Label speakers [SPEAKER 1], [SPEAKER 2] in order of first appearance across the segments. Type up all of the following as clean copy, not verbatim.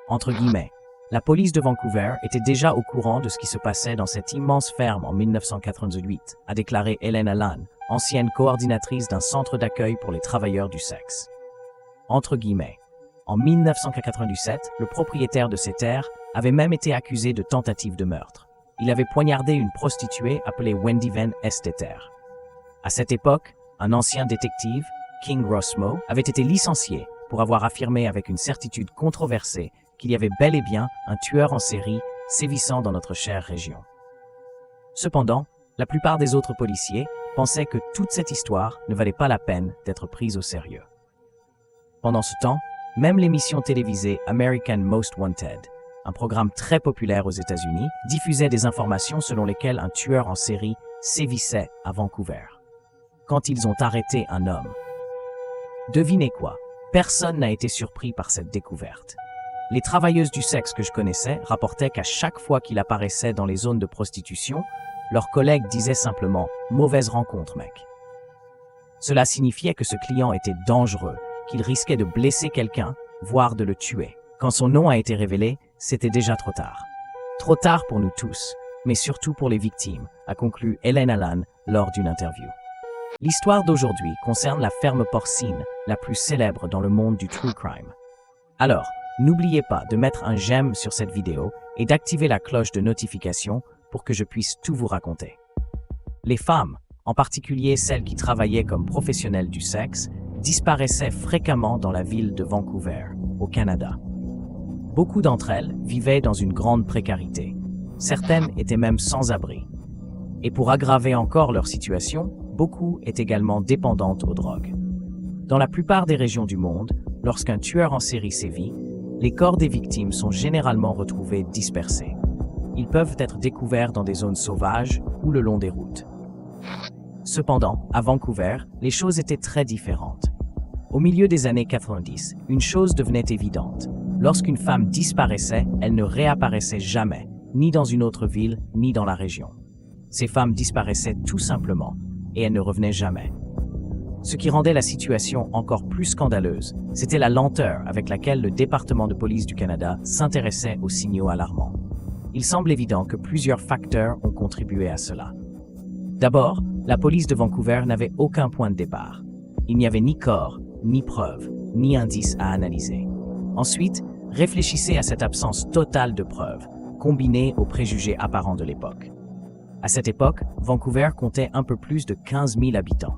[SPEAKER 1] entre guillemets. La police de Vancouver était déjà au courant de ce qui se passait dans cette immense ferme en 1998, a déclaré Helen Allan, ancienne coordinatrice d'un centre d'accueil pour les travailleurs du sexe. Entre guillemets. En 1997, le propriétaire de ces terres avait même été accusé de tentative de meurtre. Il avait poignardé une prostituée appelée Wendy Van Esteter. À cette époque, un ancien détective, King Rossmo, avait été licencié pour avoir affirmé avec une certitude controversée qu'il y avait bel et bien un tueur en série sévissant dans notre chère région. Cependant, la plupart des autres policiers pensaient que toute cette histoire ne valait pas la peine d'être prise au sérieux. Pendant ce temps, même l'émission télévisée American Most Wanted, un programme très populaire aux États-Unis, diffusait des informations selon lesquelles un tueur en série sévissait à Vancouver. Quand ils ont arrêté un homme. Devinez quoi? Personne n'a été surpris par cette découverte. Les travailleuses du sexe que je connaissais rapportaient qu'à chaque fois qu'il apparaissait dans les zones de prostitution, leurs collègues disaient simplement « mauvaise rencontre, mec ». Cela signifiait que ce client était dangereux, qu'il risquait de blesser quelqu'un, voire de le tuer. Quand son nom a été révélé, c'était déjà trop tard. Trop tard pour nous tous, mais surtout pour les victimes, a conclu Helen Allan lors d'une interview. L'histoire d'aujourd'hui concerne la ferme porcine la plus célèbre dans le monde du true crime. Alors, n'oubliez pas de mettre un j'aime sur cette vidéo et d'activer la cloche de notification pour que je puisse tout vous raconter. Les femmes, en particulier celles qui travaillaient comme professionnelles du sexe, disparaissaient fréquemment dans la ville de Vancouver, au Canada. Beaucoup d'entre elles vivaient dans une grande précarité. Certaines étaient même sans abri. Et pour aggraver encore leur situation, beaucoup étaient également dépendantes aux drogues. Dans la plupart des régions du monde, lorsqu'un tueur en série sévit, les corps des victimes sont généralement retrouvés dispersés. Ils peuvent être découverts dans des zones sauvages ou le long des routes. Cependant, à Vancouver, les choses étaient très différentes. Au milieu des années 90, une chose devenait évidente. Lorsqu'une femme disparaissait, elle ne réapparaissait jamais, ni dans une autre ville, ni dans la région. Ces femmes disparaissaient tout simplement, et elles ne revenaient jamais. Ce qui rendait la situation encore plus scandaleuse, c'était la lenteur avec laquelle le département de police du Canada s'intéressait aux signaux alarmants. Il semble évident que plusieurs facteurs ont contribué à cela. D'abord, la police de Vancouver n'avait aucun point de départ. Il n'y avait ni corps, ni preuves, ni indices à analyser. Ensuite, réfléchissez à cette absence totale de preuves, combinée aux préjugés apparents de l'époque. À cette époque, Vancouver comptait un peu plus de 15 000 habitants.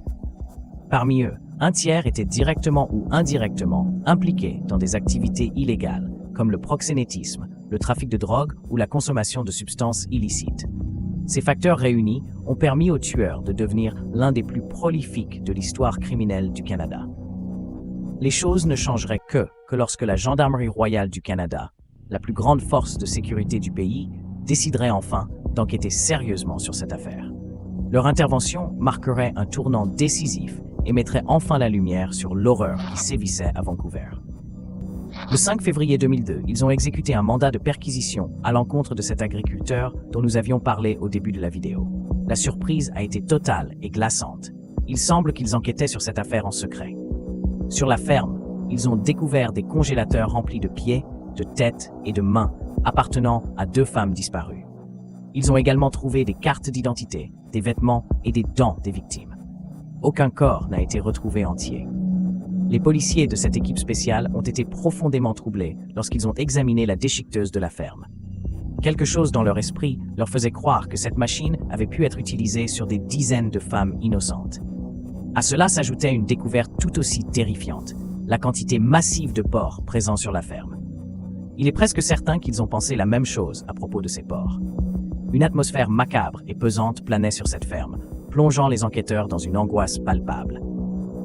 [SPEAKER 1] Parmi eux, un tiers était directement ou indirectement impliqué dans des activités illégales, comme le proxénétisme, le trafic de drogue ou la consommation de substances illicites. Ces facteurs réunis ont permis au tueur de devenir l'un des plus prolifiques de l'histoire criminelle du Canada. Les choses ne changeraient que lorsque la Gendarmerie royale du Canada, la plus grande force de sécurité du pays, déciderait enfin d'enquêter sérieusement sur cette affaire. Leur intervention marquerait un tournant décisif et mettrait enfin la lumière sur l'horreur qui sévissait à Vancouver. Le 5 février 2002, ils ont exécuté un mandat de perquisition à l'encontre de cet agriculteur dont nous avions parlé au début de la vidéo. La surprise a été totale et glaçante. Il semble qu'ils enquêtaient sur cette affaire en secret. Sur la ferme, ils ont découvert des congélateurs remplis de pieds, de têtes et de mains appartenant à 2 femmes disparues. Ils ont également trouvé des cartes d'identité, des vêtements et des dents des victimes. Aucun corps n'a été retrouvé entier. Les policiers de cette équipe spéciale ont été profondément troublés lorsqu'ils ont examiné la déchiqueteuse de la ferme. Quelque chose dans leur esprit leur faisait croire que cette machine avait pu être utilisée sur des dizaines de femmes innocentes. À cela s'ajoutait une découverte tout aussi terrifiante, la quantité massive de porcs présents sur la ferme. Il est presque certain qu'ils ont pensé la même chose à propos de ces porcs. Une atmosphère macabre et pesante planait sur cette ferme, plongeant les enquêteurs dans une angoisse palpable.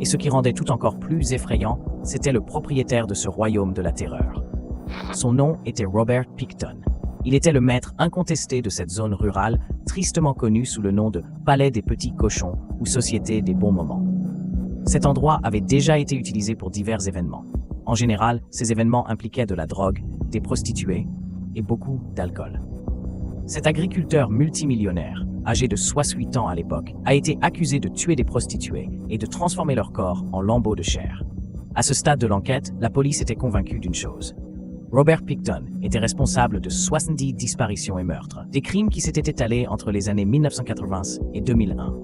[SPEAKER 1] Et ce qui rendait tout encore plus effrayant, c'était le propriétaire de ce royaume de la terreur. Son nom était Robert Picton. Il était le maître incontesté de cette zone rurale, tristement connue sous le nom de Palais des Petits Cochons ou Société des Bons Moments. Cet endroit avait déjà été utilisé pour divers événements. En général, ces événements impliquaient de la drogue, des prostituées et beaucoup d'alcool. Cet agriculteur multimillionnaire, âgé de 68 ans à l'époque, a été accusé de tuer des prostituées et de transformer leur corps en lambeaux de chair. À ce stade de l'enquête, la police était convaincue d'une chose. Robert Pickton était responsable de 70 disparitions et meurtres, des crimes qui s'étaient étalés entre les années 1980 et 2001.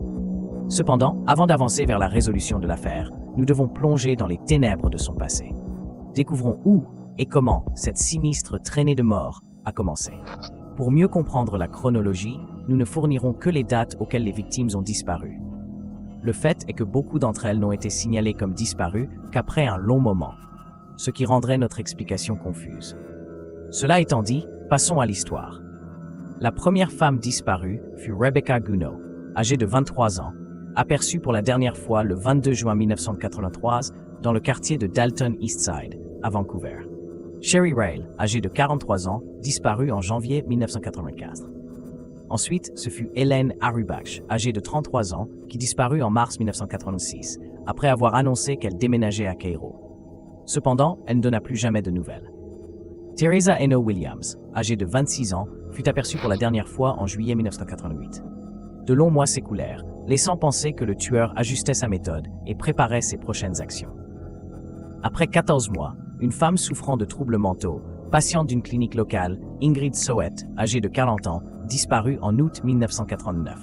[SPEAKER 1] Cependant, avant d'avancer vers la résolution de l'affaire, nous devons plonger dans les ténèbres de son passé. Découvrons où et comment cette sinistre traînée de mort a commencé. Pour mieux comprendre la chronologie, nous ne fournirons que les dates auxquelles les victimes ont disparu. Le fait est que beaucoup d'entre elles n'ont été signalées comme disparues qu'après un long moment, ce qui rendrait notre explication confuse. Cela étant dit, passons à l'histoire. La première femme disparue fut Rebecca Guno, âgée de 23 ans, aperçue pour la dernière fois le 22 juin 1983 dans le quartier de Dalton Eastside, à Vancouver. Sherry Rail, âgée de 43 ans, disparue en janvier 1984. Ensuite, ce fut Hélène Arubach, âgée de 33 ans, qui disparut en mars 1986, après avoir annoncé qu'elle déménageait à Cairo. Cependant, elle ne donna plus jamais de nouvelles. Teresa Eno Williams, âgée de 26 ans, fut aperçue pour la dernière fois en juillet 1988. De longs mois s'écoulèrent, laissant penser que le tueur ajustait sa méthode et préparait ses prochaines actions. Après 14 mois, une femme souffrant de troubles mentaux, patiente d'une clinique locale, Ingrid Soet, âgée de 40 ans, disparut en août 1989.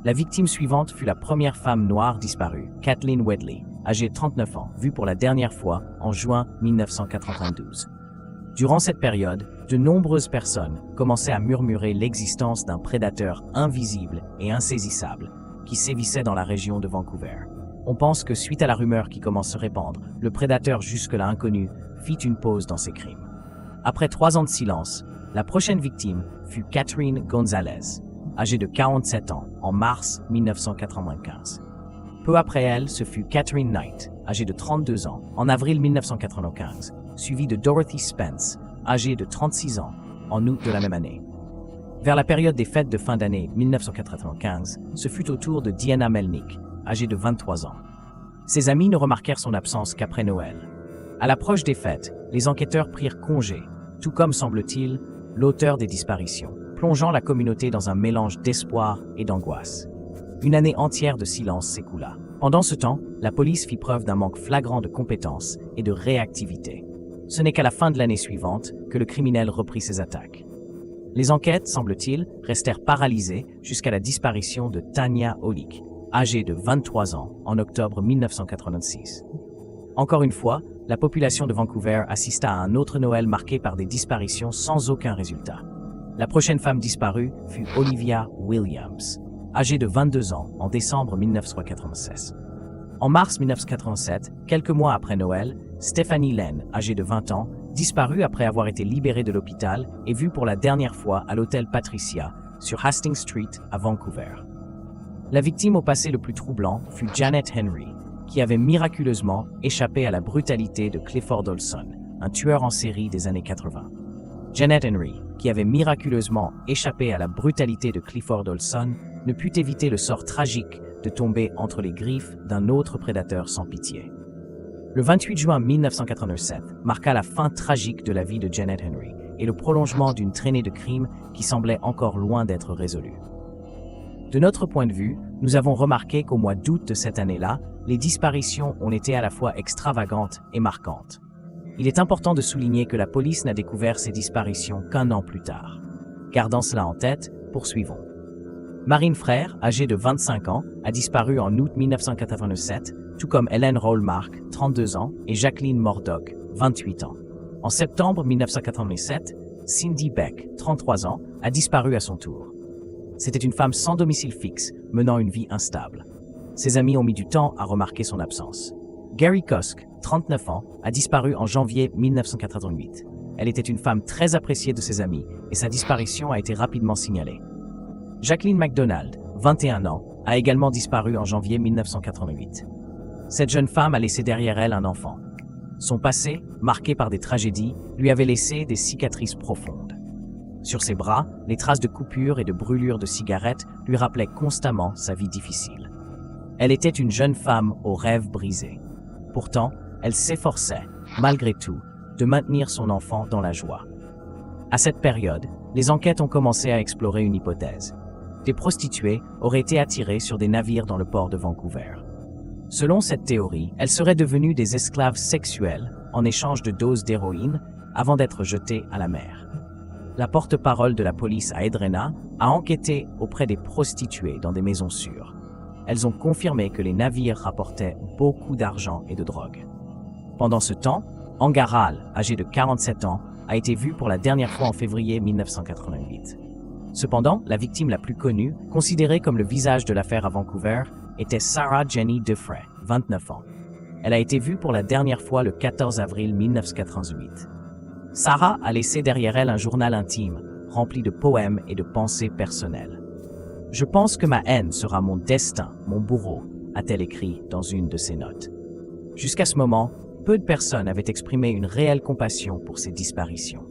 [SPEAKER 1] La victime suivante fut la première femme noire disparue, Kathleen Wedley, âgée de 39 ans, vue pour la dernière fois en juin 1992. Durant cette période, de nombreuses personnes commençaient à murmurer l'existence d'un prédateur invisible et insaisissable qui sévissait dans la région de Vancouver. On pense que suite à la rumeur qui commence à se répandre, le prédateur jusque-là inconnu fit une pause dans ses crimes. Après 3 ans de silence, la prochaine victime fut Catherine Gonzalez, âgée de 47 ans, en mars 1995. Peu après elle, ce fut Catherine Knight, âgée de 32 ans, en avril 1995, suivie de Dorothy Spence, âgée de 36 ans, en août de la même année. Vers la période des fêtes de fin d'année 1995, ce fut au tour de Diana Melnick, âgée de 23 ans. Ses amis ne remarquèrent son absence qu'après Noël. À l'approche des fêtes, les enquêteurs prirent congé, tout comme, semble-t-il, l'auteur des disparitions, plongeant la communauté dans un mélange d'espoir et d'angoisse. Une année entière de silence s'écoula. Pendant ce temps, la police fit preuve d'un manque flagrant de compétences et de réactivité. Ce n'est qu'à la fin de l'année suivante que le criminel reprit ses attaques. Les enquêtes, semble-t-il, restèrent paralysées jusqu'à la disparition de Tanya Olick, âgée de 23 ans, en octobre 1986. Encore une fois, la population de Vancouver assista à un autre Noël marqué par des disparitions sans aucun résultat. La prochaine femme disparue fut Olivia Williams, âgée de 22 ans, en décembre 1996. En mars 1987, quelques mois après Noël, Stephanie Lane, âgée de 20 ans, disparut après avoir été libérée de l'hôpital et vue pour la dernière fois à l'hôtel Patricia, sur Hastings Street, à Vancouver. La victime au passé le plus troublant fut Janet Henry, qui avait miraculeusement échappé à la brutalité de Clifford Olson, un tueur en série des années 80. Janet Henry, qui avait miraculeusement échappé à la brutalité de Clifford Olson, ne put éviter le sort tragique de tomber entre les griffes d'un autre prédateur sans pitié. Le 28 juin 1987 marqua la fin tragique de la vie de Janet Henry et le prolongement d'une traînée de crimes qui semblait encore loin d'être résolue. De notre point de vue, nous avons remarqué qu'au mois d'août de cette année-là, les disparitions ont été à la fois extravagantes et marquantes. Il est important de souligner que la police n'a découvert ces disparitions qu'un an plus tard. Gardant cela en tête, poursuivons. Marine Frère, âgée de 25 ans, a disparu en août 1987, tout comme Hélène Rollmark, 32 ans, et Jacqueline Mordock, 28 ans. En septembre 1987, Cindy Beck, 33 ans, a disparu à son tour. C'était une femme sans domicile fixe, menant une vie instable. Ses amis ont mis du temps à remarquer son absence. Gary Kosk, 39 ans, a disparu en janvier 1988. Elle était une femme très appréciée de ses amis et sa disparition a été rapidement signalée. Jacqueline MacDonald, 21 ans, a également disparu en janvier 1988. Cette jeune femme a laissé derrière elle un enfant. Son passé, marqué par des tragédies, lui avait laissé des cicatrices profondes. Sur ses bras, les traces de coupures et de brûlures de cigarettes lui rappelaient constamment sa vie difficile. Elle était une jeune femme aux rêves brisés. Pourtant, elle s'efforçait, malgré tout, de maintenir son enfant dans la joie. À cette période, les enquêtes ont commencé à explorer une hypothèse. Des prostituées auraient été attirées sur des navires dans le port de Vancouver. Selon cette théorie, elles seraient devenues des esclaves sexuels en échange de doses d'héroïne avant d'être jetée à la mer. La porte-parole de la police à Edrena a enquêté auprès des prostituées dans des maisons sûres. Elles ont confirmé que les navires rapportaient beaucoup d'argent et de drogue. Pendant ce temps, Angaral, âgé de 47 ans, a été vu pour la dernière fois en février 1988. Cependant, la victime la plus connue, considérée comme le visage de l'affaire à Vancouver, était Sarah Jenny Defray, 29 ans. Elle a été vue pour la dernière fois le 14 avril 1988. Sarah a laissé derrière elle un journal intime, rempli de poèmes et de pensées personnelles. « Je pense que ma haine sera mon destin, mon bourreau », a-t-elle écrit dans une de ses notes. Jusqu'à ce moment, peu de personnes avaient exprimé une réelle compassion pour ces disparitions.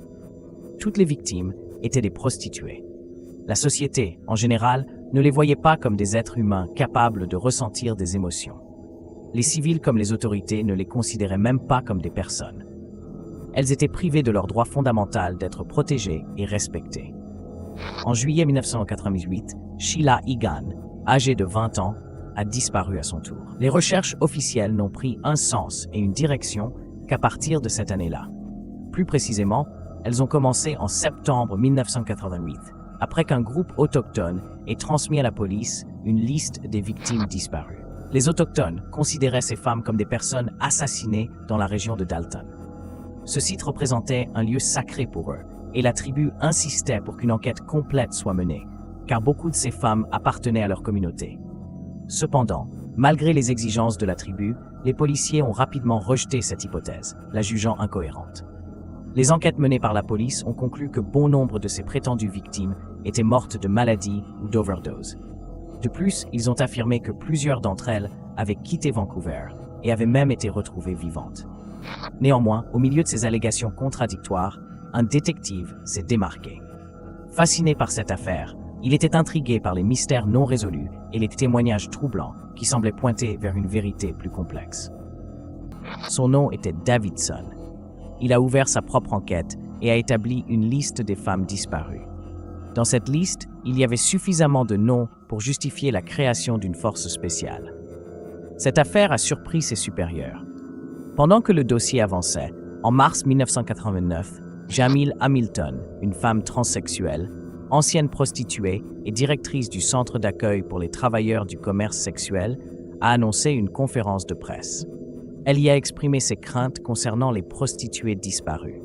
[SPEAKER 1] Toutes les victimes étaient des prostituées. La société, en général, ne les voyait pas comme des êtres humains capables de ressentir des émotions. Les civils comme les autorités ne les considéraient même pas comme des personnes. Elles étaient privées de leur droit fondamental d'être protégées et respectées. En juillet 1988, Sheila Egan, âgée de 20 ans, a disparu à son tour. Les recherches officielles n'ont pris un sens et une direction qu'à partir de cette année-là. Plus précisément, elles ont commencé en septembre 1988, après qu'un groupe autochtone ait transmis à la police une liste des victimes disparues. Les autochtones considéraient ces femmes comme des personnes assassinées dans la région de Dalton. Ce site représentait un lieu sacré pour eux, et la tribu insistait pour qu'une enquête complète soit menée, car beaucoup de ces femmes appartenaient à leur communauté. Cependant, malgré les exigences de la tribu, les policiers ont rapidement rejeté cette hypothèse, la jugeant incohérente. Les enquêtes menées par la police ont conclu que bon nombre de ces prétendues victimes étaient mortes de maladie ou d'overdose. De plus, ils ont affirmé que plusieurs d'entre elles avaient quitté Vancouver et avaient même été retrouvées vivantes. Néanmoins, au milieu de ces allégations contradictoires, un détective s'est démarqué. Fasciné par cette affaire, il était intrigué par les mystères non résolus et les témoignages troublants qui semblaient pointer vers une vérité plus complexe. Son nom était Davidson. Il a ouvert sa propre enquête et a établi une liste des femmes disparues. Dans cette liste, il y avait suffisamment de noms pour justifier la création d'une force spéciale. Cette affaire a surpris ses supérieurs. Pendant que le dossier avançait, en mars 1989, Jamil Hamilton, une femme transsexuelle, ancienne prostituée et directrice du centre d'accueil pour les travailleurs du commerce sexuel, a annoncé une conférence de presse. Elle y a exprimé ses craintes concernant les prostituées disparues.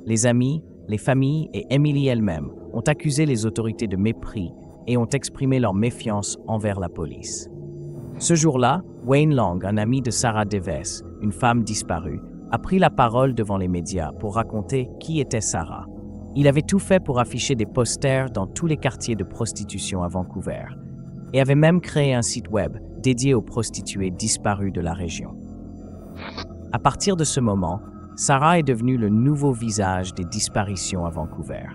[SPEAKER 1] Les amis, les familles et Emily elle-même ont accusé les autorités de mépris et ont exprimé leur méfiance envers la police. Ce jour-là, Wayne Long, un ami de Sarah Deves, une femme disparue, a pris la parole devant les médias pour raconter qui était Sarah. Il avait tout fait pour afficher des posters dans tous les quartiers de prostitution à Vancouver et avait même créé un site web dédié aux prostituées disparues de la région. À partir de ce moment, Sarah est devenue le nouveau visage des disparitions à Vancouver.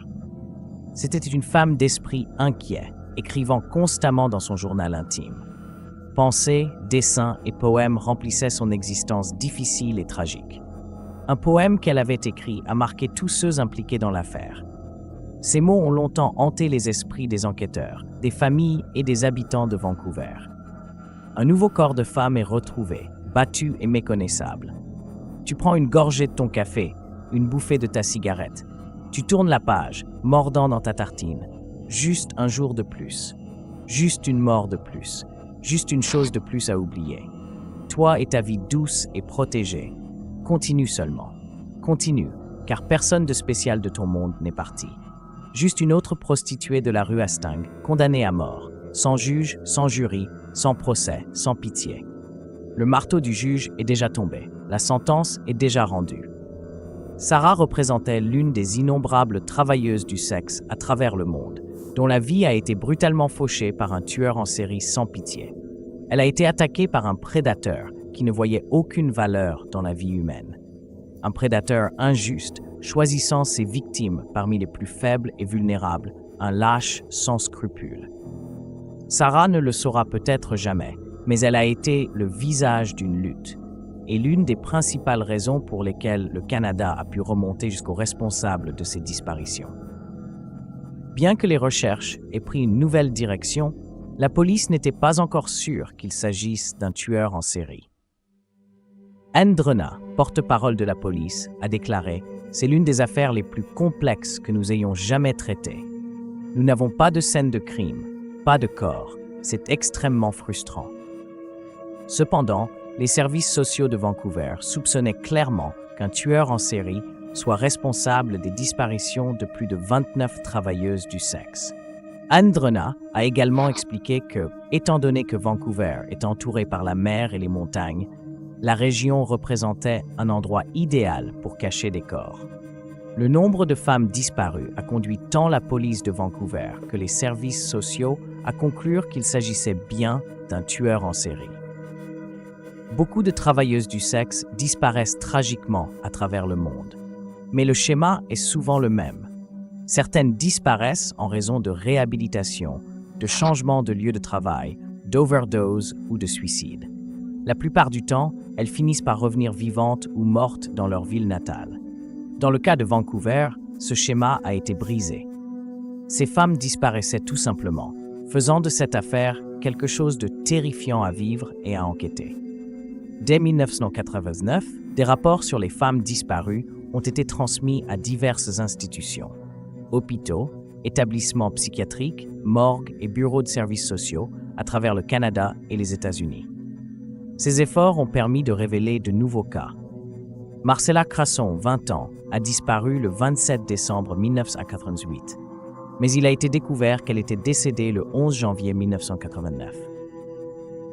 [SPEAKER 1] C'était une femme d'esprit inquiet, écrivant constamment dans son journal intime. Pensées, dessins et poèmes remplissaient son existence difficile et tragique. Un poème qu'elle avait écrit a marqué tous ceux impliqués dans l'affaire. Ces mots ont longtemps hanté les esprits des enquêteurs, des familles et des habitants de Vancouver. Un nouveau corps de femme est retrouvé, battu et méconnaissable. Tu prends une gorgée de ton café, une bouffée de ta cigarette. Tu tournes la page, mordant dans ta tartine. Juste un jour de plus. Juste une mort de plus. Juste une chose de plus à oublier. Toi et ta vie douce et protégée. Continue seulement. Continue, car personne de spécial de ton monde n'est parti. Juste une autre prostituée de la rue Hastings, condamnée à mort, sans juge, sans jury, sans procès, sans pitié. Le marteau du juge est déjà tombé, la sentence est déjà rendue. Sarah représentait l'une des innombrables travailleuses du sexe à travers le monde, dont la vie a été brutalement fauchée par un tueur en série sans pitié. Elle a été attaquée par un prédateur qui ne voyait aucune valeur dans la vie humaine. Un prédateur injuste, choisissant ses victimes parmi les plus faibles et vulnérables, un lâche sans scrupules. Sarah ne le saura peut-être jamais, mais elle a été le visage d'une lutte, et l'une des principales raisons pour lesquelles le Canada a pu remonter jusqu'aux responsables de ces disparitions. Bien que les recherches aient pris une nouvelle direction, la police n'était pas encore sûre qu'il s'agisse d'un tueur en série. Anne Drena, porte-parole de la police, a déclaré C'est l'une des affaires les plus complexes que nous ayons jamais traitées. Nous n'avons pas de scène de crime, pas de corps. C'est extrêmement frustrant. Cependant, les services sociaux de Vancouver soupçonnaient clairement qu'un tueur en série soit responsable des disparitions de plus de 29 travailleuses du sexe. Anne Drena a également expliqué que, étant donné que Vancouver est entouré par la mer et les montagnes, la région représentait un endroit idéal pour cacher des corps. Le nombre de femmes disparues a conduit tant la police de Vancouver que les services sociaux à conclure qu'il s'agissait bien d'un tueur en série. Beaucoup de travailleuses du sexe disparaissent tragiquement à travers le monde, mais le schéma est souvent le même. Certaines disparaissent en raison de réhabilitation, de changement de lieu de travail, d'overdose ou de suicide. La plupart du temps, elles finissent par revenir vivantes ou mortes dans leur ville natale. Dans le cas de Vancouver, ce schéma a été brisé. Ces femmes disparaissaient tout simplement, faisant de cette affaire quelque chose de terrifiant à vivre et à enquêter. Dès 1989, des rapports sur les femmes disparues ont été transmis à diverses institutions. Hôpitaux, établissements psychiatriques, morgues et bureaux de services sociaux à travers le Canada et les États-Unis. Ces efforts ont permis de révéler de nouveaux cas. Marcella Crasson, 20 ans, a disparu le 27 décembre 1988, mais il a été découvert qu'elle était décédée le 11 janvier 1989.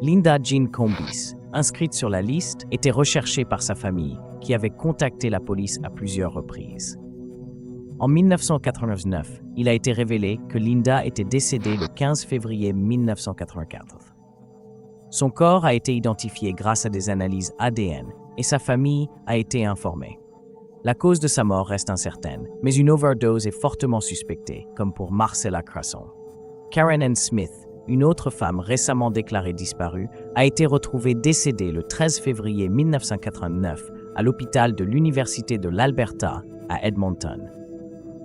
[SPEAKER 1] Linda Jean Combis, inscrite sur la liste, était recherchée par sa famille, qui avait contacté la police à plusieurs reprises. En 1989, il a été révélé que Linda était décédée le 15 février 1984. Son corps a été identifié grâce à des analyses ADN et sa famille a été informée. La cause de sa mort reste incertaine, mais une overdose est fortement suspectée, comme pour Marcella Crasson. Karen Ann Smith, une autre femme récemment déclarée disparue, a été retrouvée décédée le 13 février 1989 à l'hôpital de l'Université de l'Alberta à Edmonton.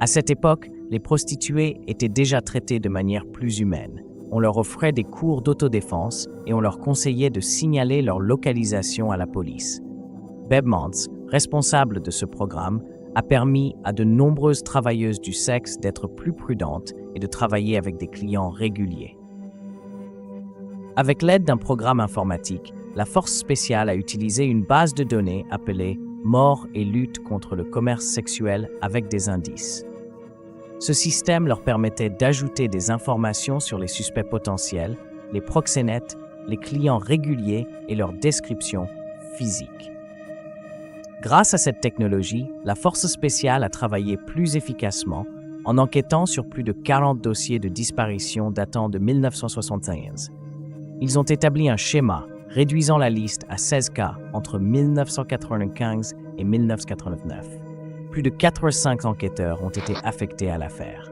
[SPEAKER 1] À cette époque, les prostituées étaient déjà traitées de manière plus humaine. On leur offrait des cours d'autodéfense et on leur conseillait de signaler leur localisation à la police. Bev Mantz, responsable de ce programme, a permis à de nombreuses travailleuses du sexe d'être plus prudentes et de travailler avec des clients réguliers. Avec l'aide d'un programme informatique, la force spéciale a utilisé une base de données appelée « Mort et lutte contre le commerce sexuel avec des indices ». Ce système leur permettait d'ajouter des informations sur les suspects potentiels, les proxénètes, les clients réguliers et leurs descriptions physiques. Grâce à cette technologie, la force spéciale a travaillé plus efficacement en enquêtant sur plus de 40 dossiers de disparition datant de 1975. Ils ont établi un schéma réduisant la liste à 16 cas entre 1995 et 1989. Plus de 400 enquêteurs ont été affectés à l'affaire.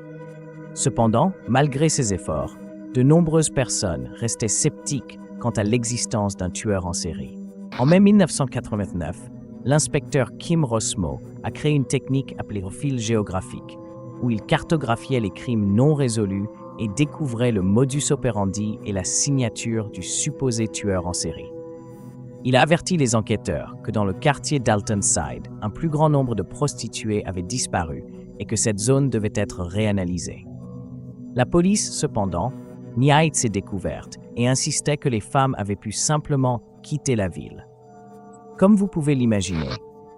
[SPEAKER 1] Cependant, malgré ces efforts, de nombreuses personnes restaient sceptiques quant à l'existence d'un tueur en série. En mai 1989, l'inspecteur Kim Rosmo a créé une technique appelée profil géographique, où il cartographiait les crimes non résolus et découvrait le modus operandi et la signature du supposé tueur en série. Il a averti les enquêteurs que dans le quartier d'Altonside, un plus grand nombre de prostituées avaient disparu et que cette zone devait être réanalysée. La police, cependant, niait ces découvertes et insistait que les femmes avaient pu simplement quitter la ville. Comme vous pouvez l'imaginer,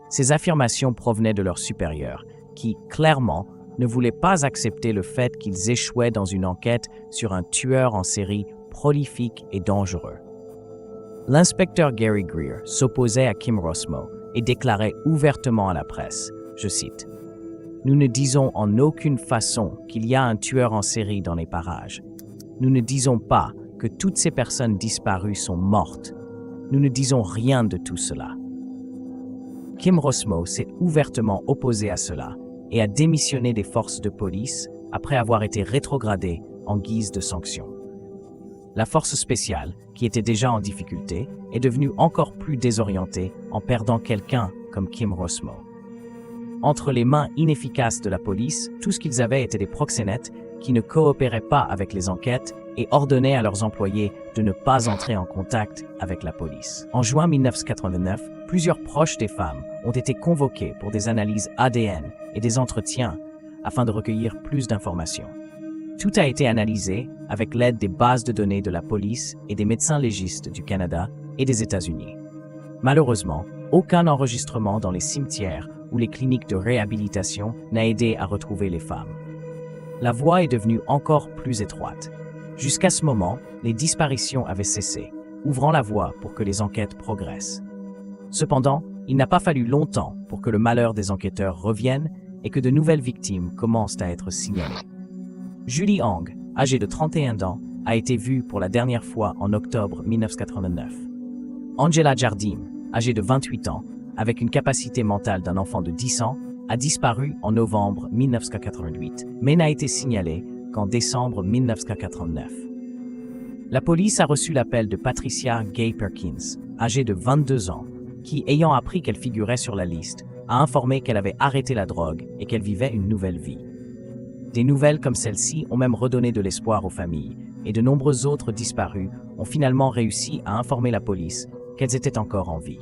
[SPEAKER 1] ces affirmations provenaient de leurs supérieurs, qui, clairement, ne voulaient pas accepter le fait qu'ils échouaient dans une enquête sur un tueur en série prolifique et dangereux. L'inspecteur Gary Greer s'opposait à Kim Rosmo et déclarait ouvertement à la presse, je cite, « Nous ne disons en aucune façon qu'il y a un tueur en série dans les parages. Nous ne disons pas que toutes ces personnes disparues sont mortes. Nous ne disons rien de tout cela. » Kim Rosmo s'est ouvertement opposé à cela et a démissionné des forces de police après avoir été rétrogradé en guise de sanction. La force spéciale, qui était déjà en difficulté, est devenue encore plus désorientée en perdant quelqu'un comme Kim Rosmo. Entre les mains inefficaces de la police, tout ce qu'ils avaient était des proxénètes qui ne coopéraient pas avec les enquêtes et ordonnaient à leurs employés de ne pas entrer en contact avec la police. En juin 1989, plusieurs proches des femmes ont été convoqués pour des analyses ADN et des entretiens afin de recueillir plus d'informations. Tout a été analysé avec l'aide des bases de données de la police et des médecins légistes du Canada et des États-Unis. Malheureusement, aucun enregistrement dans les cimetières ou les cliniques de réhabilitation n'a aidé à retrouver les femmes. La voie est devenue encore plus étroite. Jusqu'à ce moment, les disparitions avaient cessé, ouvrant la voie pour que les enquêtes progressent. Cependant, il n'a pas fallu longtemps pour que le malheur des enquêteurs revienne et que de nouvelles victimes commencent à être signalées. Julie Hong, âgée de 31 ans, a été vue pour la dernière fois en octobre 1989. Angela Jardim, âgée de 28 ans, avec une capacité mentale d'un enfant de 10 ans, a disparu en novembre 1988, mais n'a été signalée qu'en décembre 1989. La police a reçu l'appel de Patricia Gay Perkins, âgée de 22 ans, qui, ayant appris qu'elle figurait sur la liste, a informé qu'elle avait arrêté la drogue et qu'elle vivait une nouvelle vie. Des nouvelles comme celle-ci ont même redonné de l'espoir aux familles, et de nombreux autres disparus ont finalement réussi à informer la police qu'elles étaient encore en vie.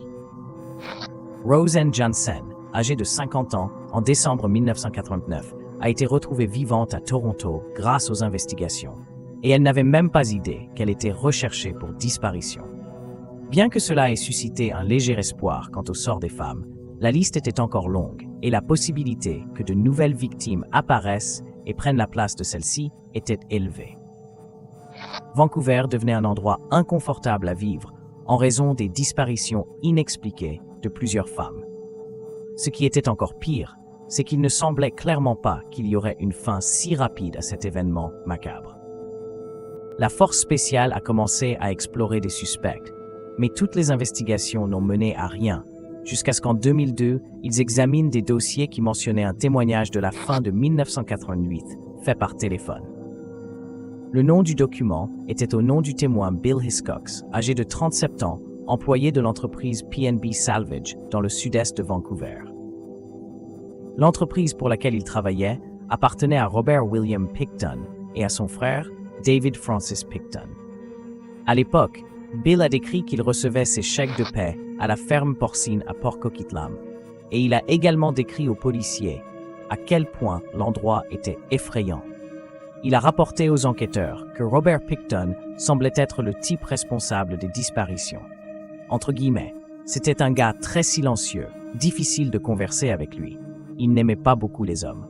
[SPEAKER 1] Roseanne Jansen, âgée de 50 ans, en décembre 1989, a été retrouvée vivante à Toronto grâce aux investigations, et elle n'avait même pas idée qu'elle était recherchée pour disparition. Bien que cela ait suscité un léger espoir quant au sort des femmes, la liste était encore longue, et la possibilité que de nouvelles victimes apparaissent et prennent la place de celles-ci était élevée. Vancouver devenait un endroit inconfortable à vivre en raison des disparitions inexpliquées de plusieurs femmes. Ce qui était encore pire, c'est qu'il ne semblait clairement pas qu'il y aurait une fin si rapide à cet événement macabre. La force spéciale a commencé à explorer des suspects, mais toutes les investigations n'ont mené à rien, jusqu'à ce qu'en 2002, ils examinent des dossiers qui mentionnaient un témoignage de la fin de 1988, fait par téléphone. Le nom du document était au nom du témoin Bill Hiscox, âgé de 37 ans, employé de l'entreprise PNB Salvage dans le sud-est de Vancouver. L'entreprise pour laquelle il travaillait appartenait à Robert William Picton et à son frère David Francis Picton. À l'époque, Bill a décrit qu'il recevait ses chèques de paie à la ferme porcine à Port Coquitlam, et il a également décrit aux policiers à quel point l'endroit était effrayant. Il a rapporté aux enquêteurs que Robert Picton semblait être le type responsable des disparitions. Entre guillemets, c'était un gars très silencieux, difficile de converser avec lui. Il n'aimait pas beaucoup les hommes.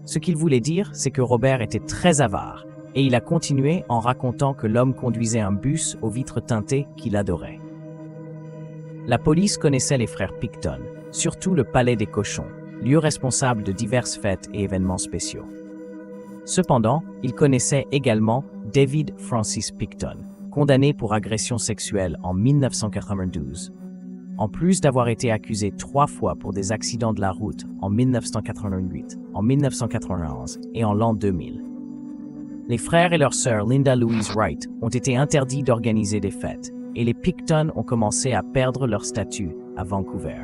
[SPEAKER 1] Ce qu'il voulait dire, c'est que Robert était très avare, et il a continué en racontant que l'homme conduisait un bus aux vitres teintées qu'il adorait. La police connaissait les frères Picton, surtout le Palais des Cochons, lieu responsable de diverses fêtes et événements spéciaux. Cependant, il connaissait également David Francis Picton, condamné pour agression sexuelle en 1992. En plus d'avoir été accusé 3 fois pour des accidents de la route en 1988, en 1991 et en l'an 2000. Les frères et leur sœur Linda Louise Wright ont été interdits d'organiser des fêtes, et les Picton ont commencé à perdre leur statut à Vancouver.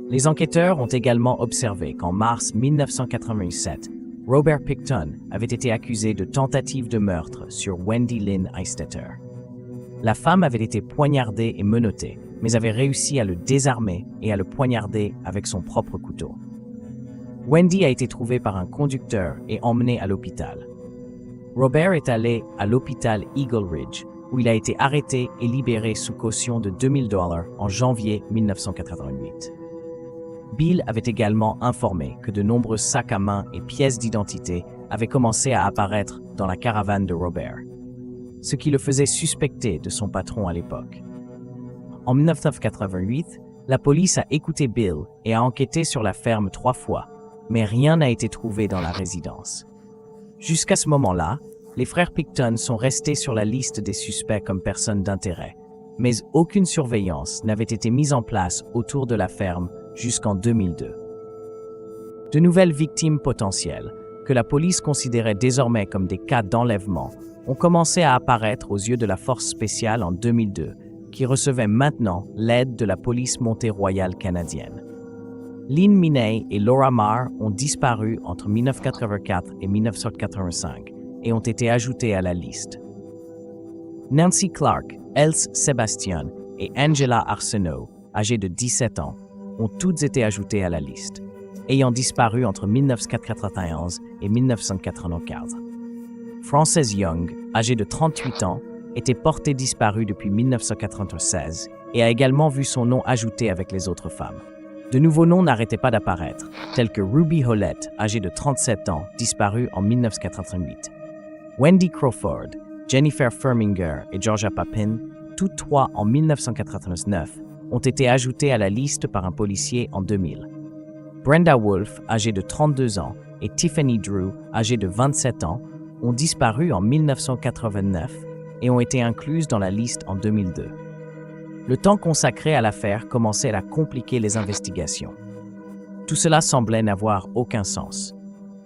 [SPEAKER 1] Les enquêteurs ont également observé qu'en mars 1987, Robert Picton avait été accusé de tentative de meurtre sur Wendy Lynn Eistetter. La femme avait été poignardée et menottée, mais avait réussi à le désarmer et à le poignarder avec son propre couteau. Wendy a été trouvée par un conducteur et emmenée à l'hôpital. Robert est allé à l'hôpital Eagle Ridge, où il a été arrêté et libéré sous caution de $2000 en janvier 1988. Bill avait également informé que de nombreux sacs à main et pièces d'identité avaient commencé à apparaître dans la caravane de Robert, ce qui le faisait suspecter de son patron à l'époque. En 1988, la police a écouté Bill et a enquêté sur la ferme 3 fois, mais rien n'a été trouvé dans la résidence. Jusqu'à ce moment-là, les frères Picton sont restés sur la liste des suspects comme personnes d'intérêt, mais aucune surveillance n'avait été mise en place autour de la ferme jusqu'en 2002. De nouvelles victimes potentielles, que la police considérait désormais comme des cas d'enlèvement, ont commencé à apparaître aux yeux de la force spéciale en 2002, qui recevait maintenant l'aide de la police montée royale canadienne. Lynn Minay et Laura Marr ont disparu entre 1984 et 1985 et ont été ajoutées à la liste. Nancy Clark, Else Sebastian et Angela Arsenault, âgées de 17 ans, ont toutes été ajoutées à la liste, ayant disparu entre 1991 et 1995. Frances Young, âgée de 38 ans, était portée disparue depuis 1996 et a également vu son nom ajouté avec les autres femmes. De nouveaux noms n'arrêtaient pas d'apparaître, tels que Ruby Hollett, âgée de 37 ans, disparue en 1988. Wendy Crawford, Jennifer Firminger et Georgia Papin, toutes trois en 1989, ont été ajoutées à la liste par un policier en 2000. Brenda Wolfe, âgée de 32 ans, et Tiffany Drew, âgée de 27 ans, ont disparu en 1989 et ont été incluses dans la liste en 2002. Le temps consacré à l'affaire commençait à compliquer les investigations. Tout cela semblait n'avoir aucun sens.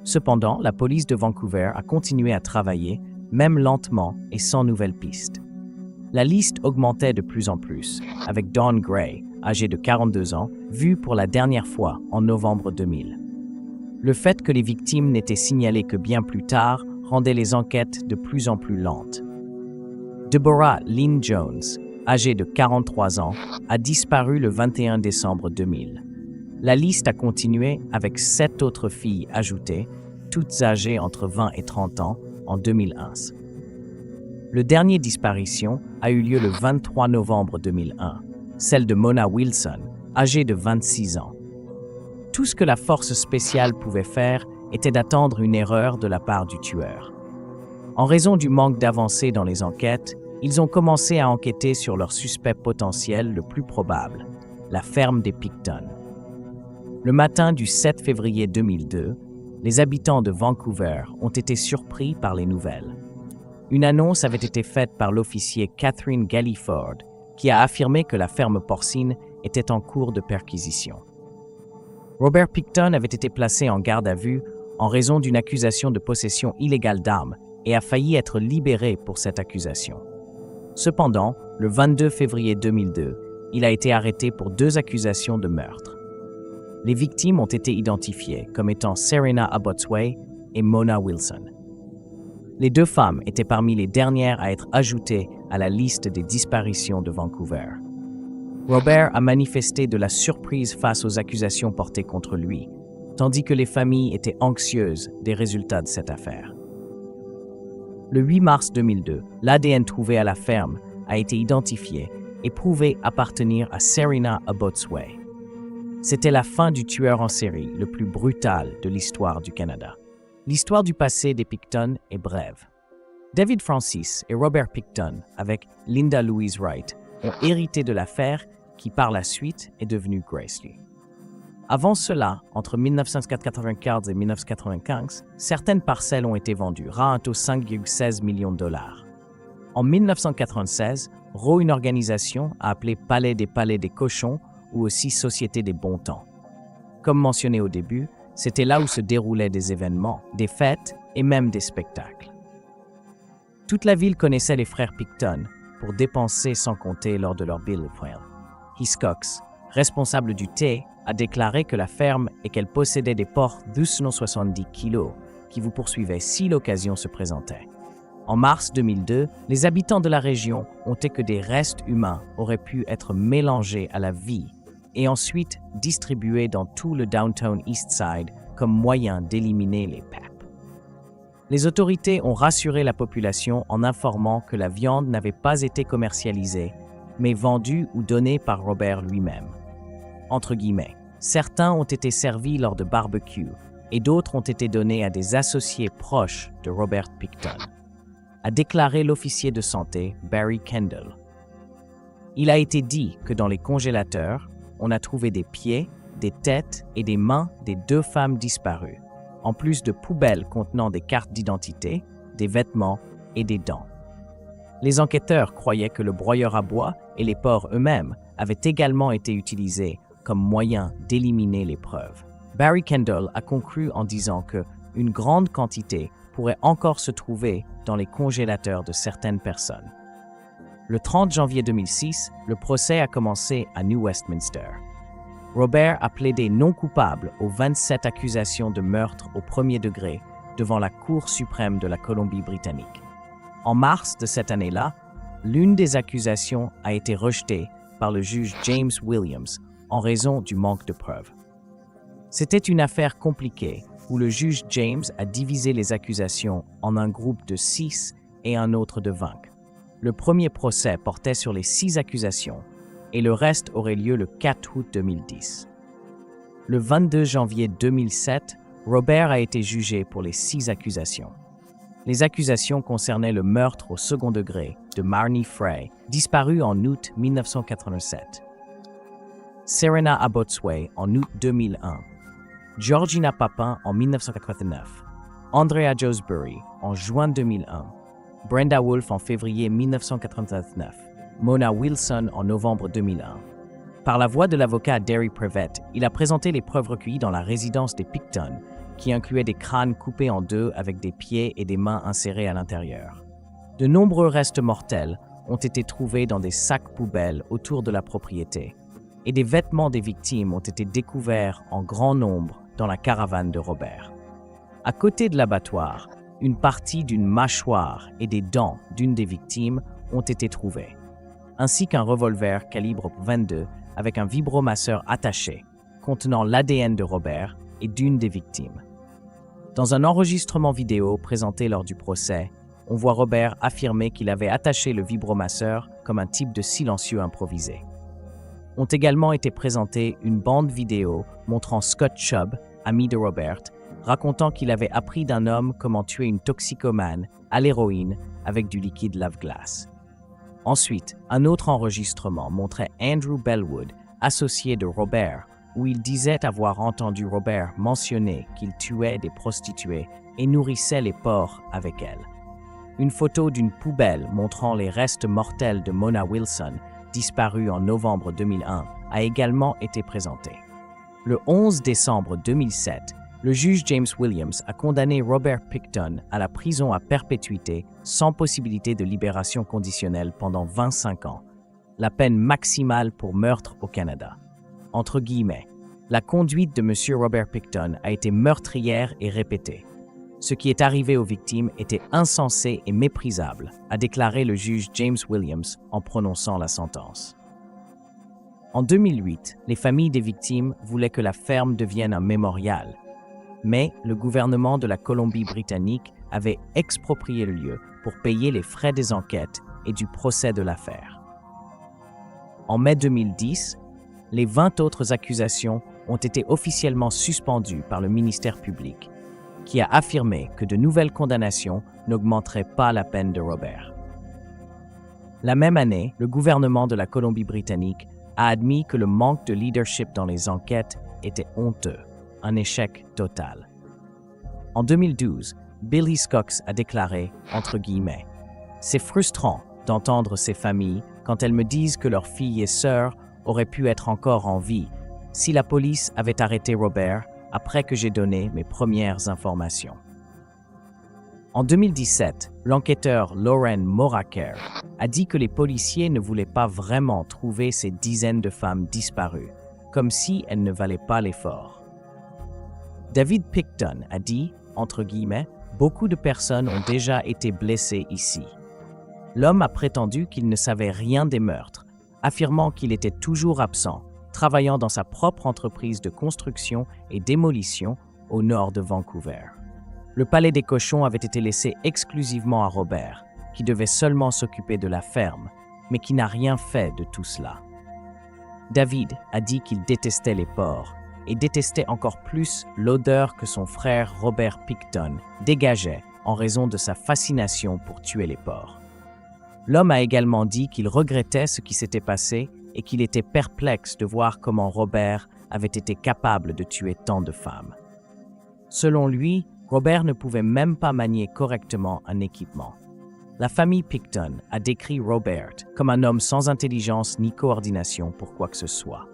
[SPEAKER 1] Cependant, la police de Vancouver a continué à travailler, même lentement et sans nouvelles pistes. La liste augmentait de plus en plus, avec Dawn Gray, âgée de 42 ans, vue pour la dernière fois en novembre 2000. Le fait que les victimes n'étaient signalées que bien plus tard rendait les enquêtes de plus en plus lentes. Deborah Lynn Jones, âgée de 43 ans, a disparu le 21 décembre 2000. La liste a continué avec 7 autres filles ajoutées, toutes âgées entre 20 et 30 ans, en 2001. Le dernier disparition a eu lieu le 23 novembre 2001, celle de Mona Wilson, âgée de 26 ans. Tout ce que la force spéciale pouvait faire était d'attendre une erreur de la part du tueur. En raison du manque d'avancées dans les enquêtes, ils ont commencé à enquêter sur leur suspect potentiel le plus probable, la ferme des Picton. Le matin du 7 février 2002, les habitants de Vancouver ont été surpris par les nouvelles. Une annonce avait été faite par l'officier Catherine Galliford, qui a affirmé que la ferme porcine était en cours de perquisition. Robert Picton avait été placé en garde à vue en raison d'une accusation de possession illégale d'armes et a failli être libéré pour cette accusation. Cependant, le 22 février 2002, il a été arrêté pour 2 accusations de meurtre. Les victimes ont été identifiées comme étant Serena Abotsway et Mona Wilson. Les 2 femmes étaient parmi les dernières à être ajoutées à la liste des disparitions de Vancouver. Robert a manifesté de la surprise face aux accusations portées contre lui, tandis que les familles étaient anxieuses des résultats de cette affaire. Le 8 mars 2002, l'ADN trouvé à la ferme a été identifié et prouvé appartenir à Serena Abotsway. C'était la fin du tueur en série le plus brutal de l'histoire du Canada. L'histoire du passé des Picton est brève. David Francis et Robert Picton, avec Linda Louise Wright, ont hérité de l'affaire qui, par la suite, est devenue Graceley. Avant cela, entre 1994 et 1995, certaines parcelles ont été vendues, à un taux de 5,16 millions de dollars. En 1996, Roe, une organisation, a appelé Palais des Cochons ou aussi Société des Bons Temps. Comme mentionné au début, c'était là où se déroulaient des événements, des fêtes et même des spectacles. Toute la ville connaissait les frères Picton pour dépenser sans compter lors de leur bill. Hiscox, responsable du thé, a déclaré que la ferme et qu'elle possédait des porcs de 270 kilos qui vous poursuivaient si l'occasion se présentait. En mars 2002, les habitants de la région ont dit que des restes humains auraient pu être mélangés à la vie et ensuite distribués dans tout le downtown East Side comme moyen d'éliminer les PEP. Les autorités ont rassuré la population en informant que la viande n'avait pas été commercialisée, mais vendue ou donnée par Robert lui-même. Entre guillemets, certains ont été servis lors de barbecues et d'autres ont été donnés à des associés proches de Robert Picton, a déclaré l'officier de santé Barry Kendall. Il a été dit que dans les congélateurs, on a trouvé des pieds, des têtes et des mains des 2 femmes disparues, en plus de poubelles contenant des cartes d'identité, des vêtements et des dents. Les enquêteurs croyaient que le broyeur à bois et les porcs eux-mêmes avaient également été utilisés comme moyen d'éliminer les preuves. Barry Kendall a conclu en disant qu'une grande quantité pourrait encore se trouver dans les congélateurs de certaines personnes. Le 30 janvier 2006, le procès a commencé à New Westminster. Robert a plaidé non coupable aux 27 accusations de meurtre au premier degré devant la Cour suprême de la Colombie-Britannique. En mars de cette année-là, l'une des accusations a été rejetée par le juge James Williams en raison du manque de preuves. C'était une affaire compliquée où le juge James a divisé les accusations en un groupe de 6 et un autre de 20. Le premier procès portait sur les 6 accusations et le reste aurait lieu le 4 août 2010. Le 22 janvier 2007, Robert a été jugé pour les 6 accusations. Les accusations concernaient le meurtre au second degré de Marnie Frey, disparue en août 1987. Serena Abotsway en août 2001. Georgina Papin en 1989. Andrea Josbury en juin 2001. Brenda Wolfe en février 1989. Mona Wilson en novembre 2001. Par la voix de l'avocat Derry Prevett, il a présenté les preuves recueillies dans la résidence des Picton, qui incluait des crânes coupés en deux avec des pieds et des mains insérés à l'intérieur. De nombreux restes mortels ont été trouvés dans des sacs poubelles autour de la propriété, et des vêtements des victimes ont été découverts en grand nombre dans la caravane de Robert. À côté de l'abattoir, une partie d'une mâchoire et des dents d'une des victimes ont été trouvées, ainsi qu'un revolver calibre 22 avec un vibromasseur attaché, contenant l'ADN de Robert et d'une des victimes. Dans un enregistrement vidéo présenté lors du procès, on voit Robert affirmer qu'il avait attaché le vibromasseur comme un type de silencieux improvisé. Ont également été présentées une bande vidéo montrant Scott Chubb, ami de Robert, racontant qu'il avait appris d'un homme comment tuer une toxicomane à l'héroïne avec du liquide lave-glace. Ensuite, un autre enregistrement montrait Andrew Bellwood, associé de Robert, où il disait avoir entendu Robert mentionner qu'il tuait des prostituées et nourrissait les porcs avec elles. Une photo d'une poubelle montrant les restes mortels de Mona Wilson, disparue en novembre 2001, a également été présentée. Le 11 décembre 2007, le juge James Williams a condamné Robert Picton à la prison à perpétuité sans possibilité de libération conditionnelle pendant 25 ans, la peine maximale pour meurtre au Canada. Entre guillemets, la conduite de M. Robert Picton a été meurtrière et répétée. Ce qui est arrivé aux victimes était insensé et méprisable, a déclaré le juge James Williams en prononçant la sentence. En 2008, les familles des victimes voulaient que la ferme devienne un mémorial, mais le gouvernement de la Colombie-Britannique avait exproprié le lieu pour payer les frais des enquêtes et du procès de l'affaire. En mai 2010, les 20 autres accusations ont été officiellement suspendues par le ministère public, qui a affirmé que de nouvelles condamnations n'augmenteraient pas la peine de Robert. La même année, le gouvernement de la Colombie-Britannique a admis que le manque de leadership dans les enquêtes était honteux, un échec total. En 2012, Billy Cox a déclaré, entre guillemets, « C'est frustrant d'entendre ces familles quand elles me disent que leur fille et sœur auraient pu être encore en vie si la police avait arrêté Robert après que j'ai donné mes premières informations. » En 2017, l'enquêteur Lauren Moraker a dit que les policiers ne voulaient pas vraiment trouver ces dizaines de femmes disparues, comme si elles ne valaient pas l'effort. David Picton a dit, entre guillemets, « Beaucoup de personnes ont déjà été blessées ici. » L'homme a prétendu qu'il ne savait rien des meurtres, affirmant qu'il était toujours absent, travaillant dans sa propre entreprise de construction et démolition au nord de Vancouver. Le palais des cochons avait été laissé exclusivement à Robert, qui devait seulement s'occuper de la ferme, mais qui n'a rien fait de tout cela. David a dit qu'il détestait les porcs et détestait encore plus l'odeur que son frère Robert Picton dégageait en raison de sa fascination pour tuer les porcs. L'homme a également dit qu'il regrettait ce qui s'était passé et qu'il était perplexe de voir comment Robert avait été capable de tuer tant de femmes. Selon lui, Robert ne pouvait même pas manier correctement un équipement. La famille Picton a décrit Robert comme un homme sans intelligence ni coordination pour quoi que ce soit.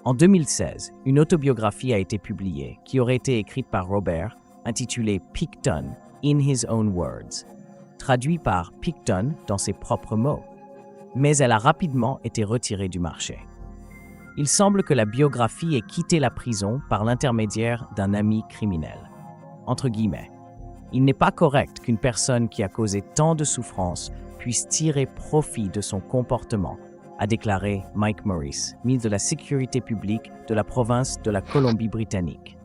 [SPEAKER 1] En 2016, une autobiographie a été publiée qui aurait été écrite par Robert, intitulée Picton in His Own Words, traduit par Picton dans ses propres mots, mais elle a rapidement été retirée du marché. Il semble que la biographie ait quitté la prison par l'intermédiaire d'un ami criminel. Entre guillemets. Il n'est pas correct qu'une personne qui a causé tant de souffrance puisse tirer profit de son comportement, a déclaré Mike Morris, ministre de la Sécurité publique de la province de la Colombie-Britannique.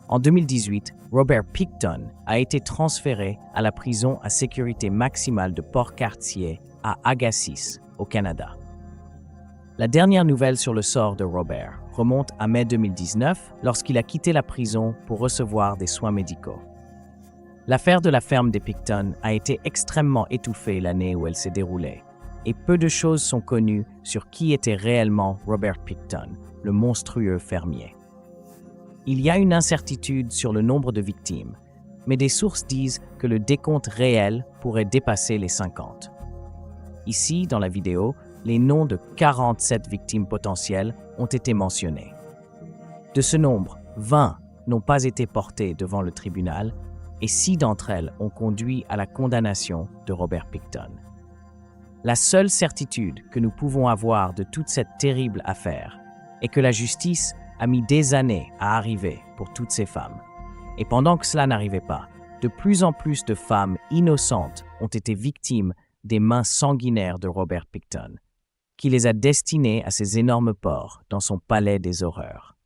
[SPEAKER 1] En 2018, Robert Pickton a été transféré à la prison à sécurité maximale de Port-Cartier à Agassiz, au Canada. La dernière nouvelle sur le sort de Robert remonte à mai 2019 lorsqu'il a quitté la prison pour recevoir des soins médicaux. L'affaire de la ferme des Pickton a été extrêmement étouffée l'année où elle s'est déroulée, et peu de choses sont connues sur qui était réellement Robert Pickton, le monstrueux fermier. Il y a une incertitude sur le nombre de victimes, mais des sources disent que le décompte réel pourrait dépasser les 50. Ici, dans la vidéo, les noms de 47 victimes potentielles ont été mentionnés. De ce nombre, 20 n'ont pas été portées devant le tribunal et 6 d'entre elles ont conduit à la condamnation de Robert Pickton. La seule certitude que nous pouvons avoir de toute cette terrible affaire est que la justice a mis des années à arriver pour toutes ces femmes. Et pendant que cela n'arrivait pas, de plus en plus de femmes innocentes ont été victimes des mains sanguinaires de Robert Pickton, qui les a destinées à ces énormes porcs dans son palais des horreurs.